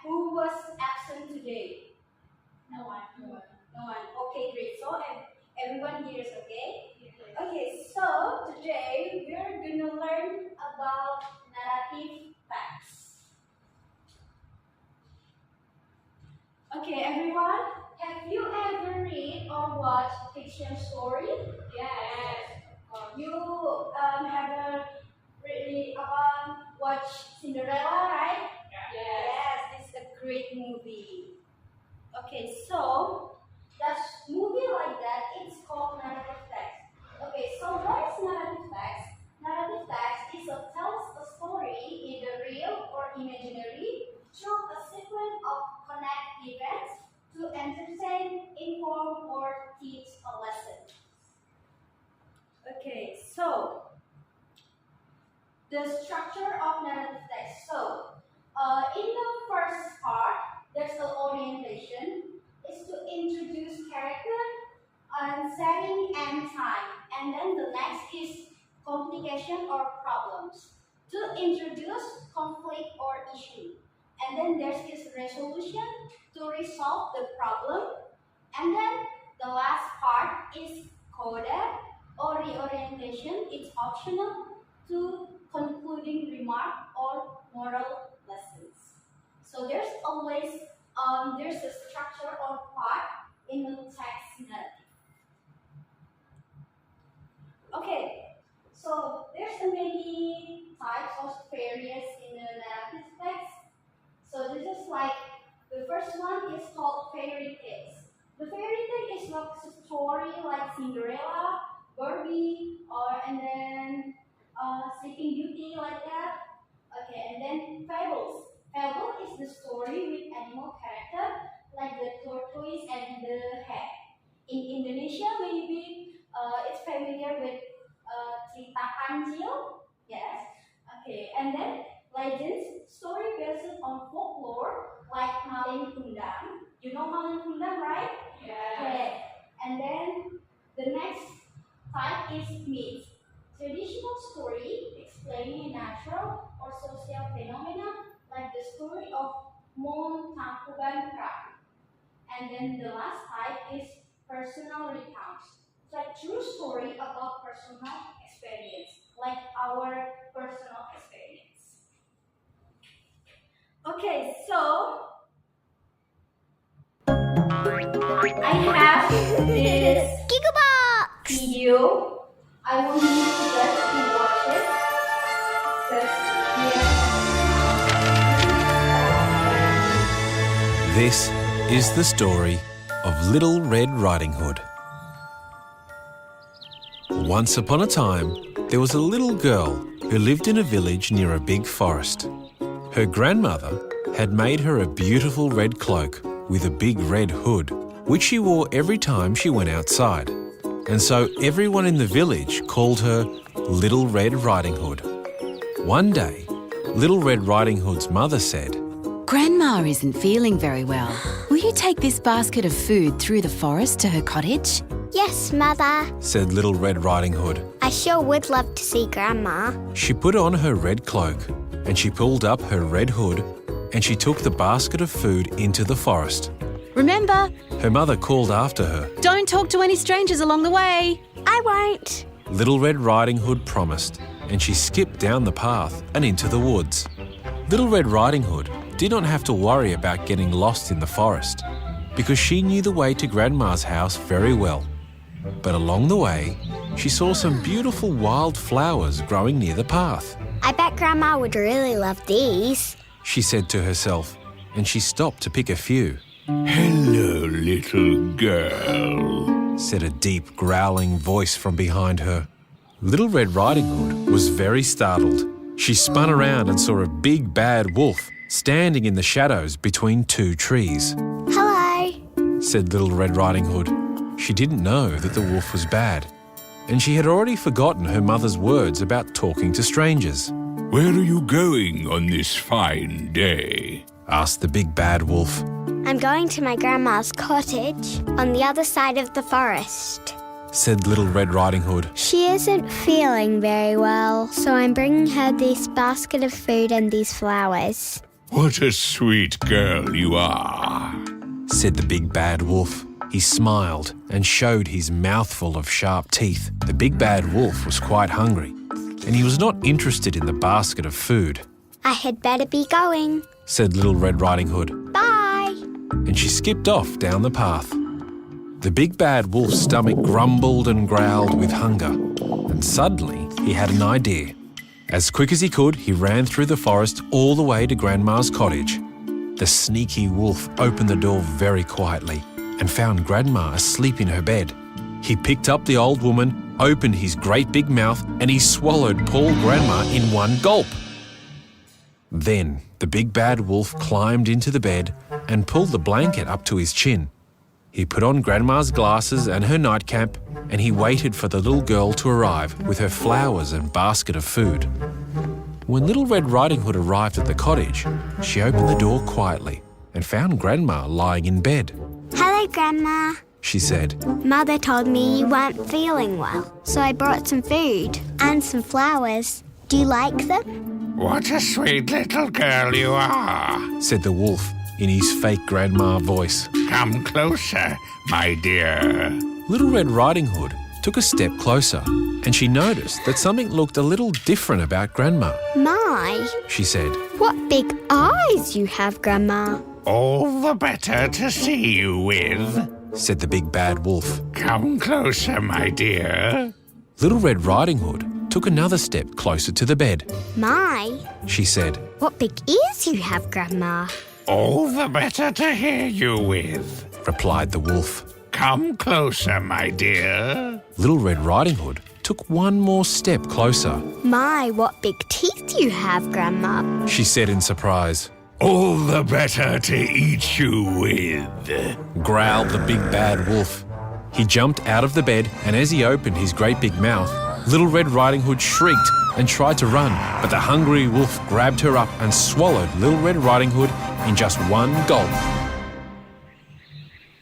who was absent today? No one. No one. Okay, great. So everyone here is okay? Okay, so today we're gonna learn about narrative facts. Okay, everyone, have you ever read or watched fiction story? Yes. You have really watched Cinderella, right? Yes, it's a great movie. Okay, so that movie like that, it's called narrative text. Okay, so what is narrative text? Narrative text tells a story, either real or imaginary, through a sequence of connect events to entertain, inform, or teach a lesson. Okay, so the structure of narrative text. So, in the first part, there's the orientation. Is to introduce character and setting and time. And then the next is complication or problems. To introduce conflict or issue. And then there's this resolution to resolve the problem. And then the last part is coda or reorientation. It's optional to concluding remark or moral lessons. So there's always there's a structure or part in the text narrative. Okay, so there's many types of various in the narrative text. So this is like the first one is called fairy tales. The fairy tale is like a story like Cinderella, Barbie, and then Sleeping Beauty, like that. Okay, and then fables. Fable is the story with animal character like the tortoise and the hare. In Indonesia, maybe it's familiar with cerita kancil. Yes. Okay, and then legends, story based on folklore like Malin Kundang. You know Malin Kundang, right? Yes. Okay. And then the next type is myth. Traditional story explaining natural or social phenomena like the story of MoT. And then the last type is personal recounts. It's like true story about personal experience, like our personal experience. Okay, so I have this video. I want you guys to watch it. This is the story of Little Red Riding Hood. Once upon a time, there was a little girl who lived in a village near a big forest. Her grandmother had made her a beautiful red cloak with a big red hood, which she wore every time she went outside. And so everyone in the village called her Little Red Riding Hood. One day, Little Red Riding Hood's mother said, "Grandma isn't feeling very well. Will you take this basket of food through the forest to her cottage?" Yes, Mother. said Little Red Riding Hood. I sure would love to see Grandma. She put on her red cloak and she pulled up her red hood and she took the basket of food into the forest. Remember, Her mother called after her. don't talk to any strangers along the way. I won't. Little Red Riding Hood promised, and she skipped down the path and into the woods. Little Red Riding Hood did not have to worry about getting lost in the forest because she knew the way to Grandma's house very well. But along the way, she saw some beautiful wild flowers growing near the path. I bet Grandma would really love these. She said to herself, and she stopped to pick a few. Hello, little girl, Said a deep, growling voice from behind her. Little Red Riding Hood was very startled. She spun around and saw a big bad wolf standing in the shadows between two trees. Hello. Said Little Red Riding Hood. She didn't know that the wolf was bad, and she had already forgotten her mother's words about talking to strangers. Where are you going on this fine day? Asked the big bad wolf. I'm going to my grandma's cottage on the other side of the forest. Said Little Red Riding Hood. She isn't feeling very well, so I'm bringing her this basket of food and these flowers. What a sweet girl you are, said the big bad wolf. He smiled and showed his mouthful of sharp teeth. The big bad wolf was quite hungry, and he was not interested in the basket of food. I had better be going. Said Little Red Riding Hood, Bye. and she skipped off down the path. The big bad wolf's stomach grumbled and growled with hunger, and suddenly he had an idea. As quick as he could, he ran through the forest all the way to Grandma's cottage. The sneaky wolf opened the door very quietly and found Grandma asleep in her bed. He picked up the old woman, opened his great big mouth, and he swallowed poor Grandma in one gulp. Then the big bad wolf climbed into the bed and pulled the blanket up to his chin. He put on Grandma's glasses and her nightcap, and he waited for the little girl to arrive with her flowers and basket of food. When Little Red Riding Hood arrived at the cottage, she opened the door quietly and found Grandma lying in bed. Hello, Grandma. She said, Mother told me you weren't feeling well, so I brought some food and some flowers. Do you like them? What a sweet little girl you are. said the wolf in his fake grandma voice. Come closer, my dear. Little Red Riding Hood took a step closer, and she noticed that something looked a little different about Grandma. My, She said, what big eyes you have, Grandma. All the better to see you with. said the big bad wolf. Come closer, my dear. Little Red Riding Hood took another step closer to the bed. My, She said, what big ears you have, Grandma. All the better to hear you with. replied the wolf. Come closer, my dear. Little Red Riding Hood took one more step closer. My, what big teeth you have, Grandma. She said in surprise. All the better to eat you with. Growled the big bad wolf. He jumped out of the bed, and as he opened his great big mouth, Little Red Riding Hood shrieked and tried to run, but the hungry wolf grabbed her up and swallowed Little Red Riding Hood in just one gulp.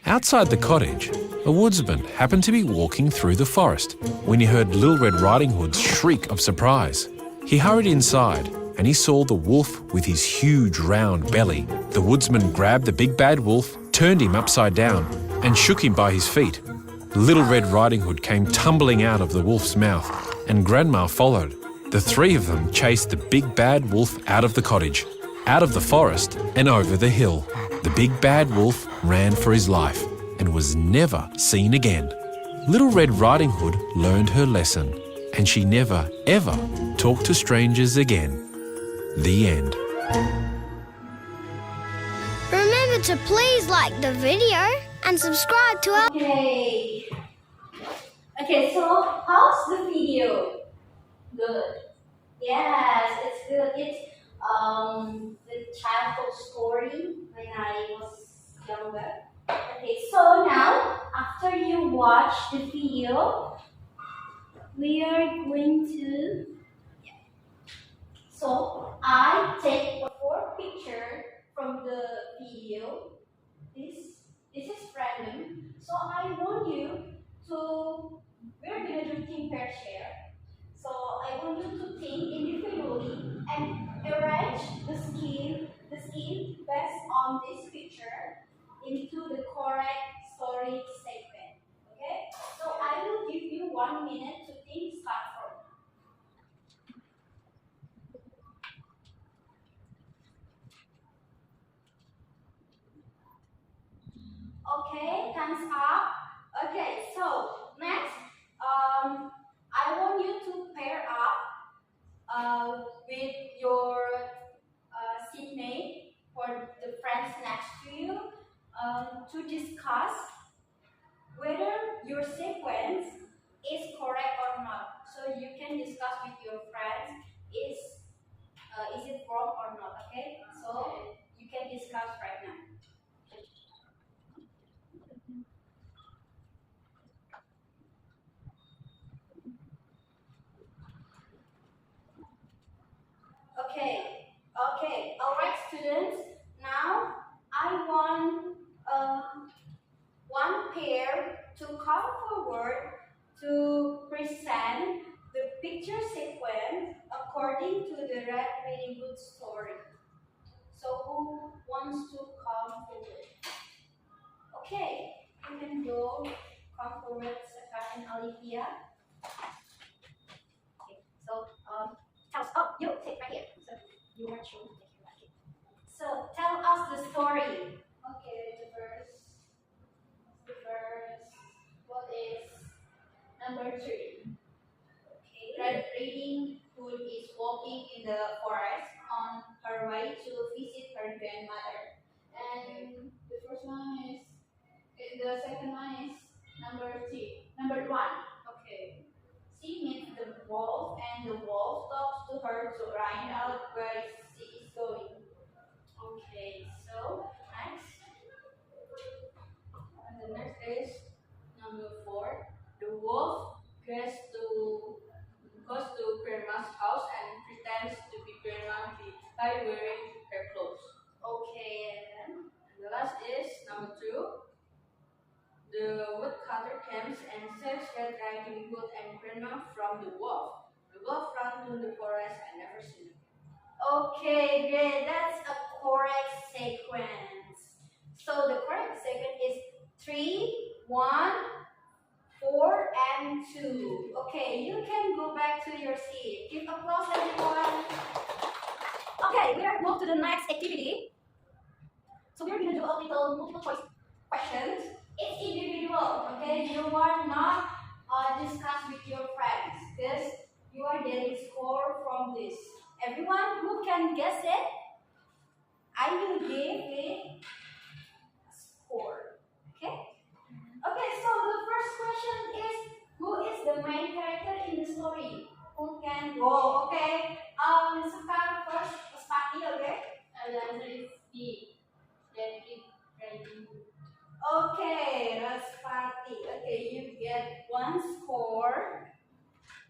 Outside the cottage, a woodsman happened to be walking through the forest when he heard Little Red Riding Hood's shriek of surprise. He hurried inside and he saw the wolf with his huge round belly. The woodsman grabbed the big bad wolf, turned him upside down and shook him by his feet. Little Red Riding Hood came tumbling out of the wolf's mouth, and Grandma followed. The three of them chased the big bad wolf out of the cottage, out of the forest and over the hill. The big bad wolf ran for his life and was never seen again. Little Red Riding Hood learned her lesson, and she never, ever talked to strangers again. The end. Remember to please like the video and subscribe to our... Okay, so how's the video? Good. Yes, it's good. It's the childhood story when I was younger. Okay, so now after you watch the video, we are going to. So I take 4 pictures from the video. This is random. So I want you to. We're gonna do think pair share. So I want you to think individually and arrange the skin based on this picture into the correct story segment. Okay? So I will give you 1 minute to think. Start from. Okay, thumbs up. Okay, so next, I want you to pair up with your seatmate or the friends next to you to discuss whether your sequence is correct or not. So you can discuss with your friends is it wrong or not. Okay, so you can discuss right now. Okay, all right, students. Now I want one pair to come forward to present the picture sequence according to the Red Riding Hood story. So wants to come forward? Okay, you can go come forward, Saka and Olivia. Okay, so tell us. Oh, you sit right here. So you weren't sure. Okay. So tell us the story. Okay, the first. What is number 3? Okay, Red Riding Hood is walking in the forest on her way to visit her grandmother. And the second one is number 1. Okay. She meets the wolf and the wolf talks to her to find out where she is going. Okay, so next. And the next is number 4. The wolf goes to grandma's house and pretends to be grandma by wearing her clothes. Okay, and the last is number 2. The woodcutter comes and saves Red Riding Hood and grandma from the wolf. The wolf runs to the forest and never seen again. Okay, great. That's a correct sequence. So the correct sequence is 3, 1, 4, and 2. Okay, you can go back to your seat. Give applause, everyone. Okay, we are moved to the next activity. So we're going to do a little multiple choice questions. It's individual, okay? You are not discuss with your friends because you are getting score from this. Everyone who can guess it, I will give a score. Okay? Okay, so the first question is, who is the main character in the story? Who can go? Okay. Saka first, Spati, okay? The answer is B. Red Riding Hood. Okay, Raspati. Okay, you get 1 score.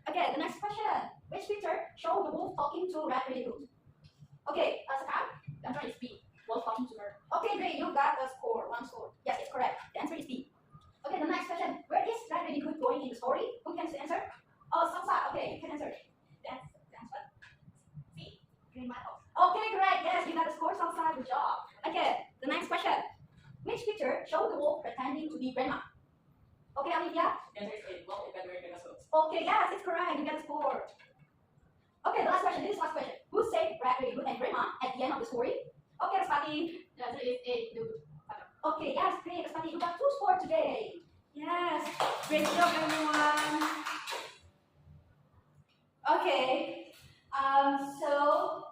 Okay, the next question. Which picture show the wolf talking to Red Riding Hood? Okay, Saka, the answer is B. Wolf talking to her. Okay, great. You got a score, 1 score. Yes, it's correct. The answer is B. Okay, the next question. Where is Red Riding Hood going in the story? Who can answer? Oh, Samsa. Okay, you can answer. That's what? C. Green Michael. Okay, correct. Yes, you got a score, Samsa. Good job. Okay, the next question. Which picture showed the wolf pretending to be grandma? Okay, Olivia? The answer is A. Wolf is wearing grandma's clothes. Okay, yes, it's correct. You get a score. Okay, the last question. This is the last question. Who saved Red Riding Hood and grandma at the end of the story? Okay, Raspati. The answer is A. The woodcutter. Okay, yes, great, Raspati. You got 2 scores today. Yes, great job, everyone. Okay, so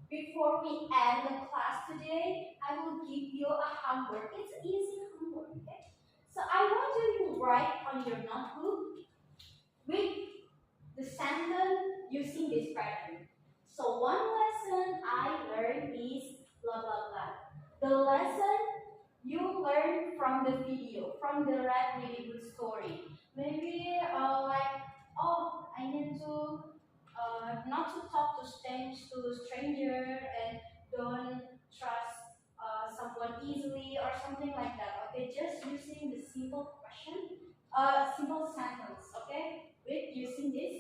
before we end the class today, I will give you a homework. It's easy homework, okay? So I want you to write on your notebook with the sentence using this pattern. So one lesson I learned is blah blah blah. The lesson you learn from the video, from the Red Riding Hood story. Maybe like, oh, I need to not to talk to stranger and don't trust someone easily or something like that. Okay, just using the simple question, simple sentence. Okay, with using this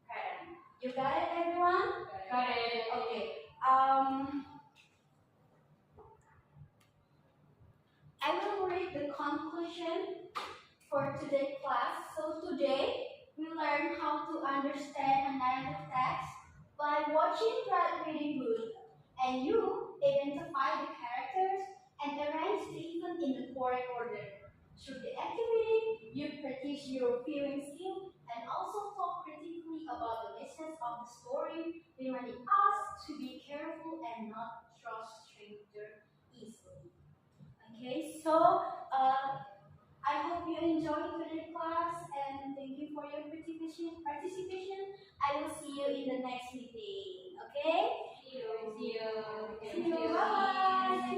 pattern. You got it, everyone? Got it. Okay. I will read the conclusion for today's class. So today we learned how to understand a narrative text by watching Red Riding Hood, and you identify the characters and arrange the event in the correct order. Through the activity, you practice your viewing skill and also talk critically about the message of the story, reminding us to be careful and not trust strangers easily. Okay, so I hope you enjoyed today's class and thank you for your participation. I will see you in the next meeting. Okay? See you. See you. Bye.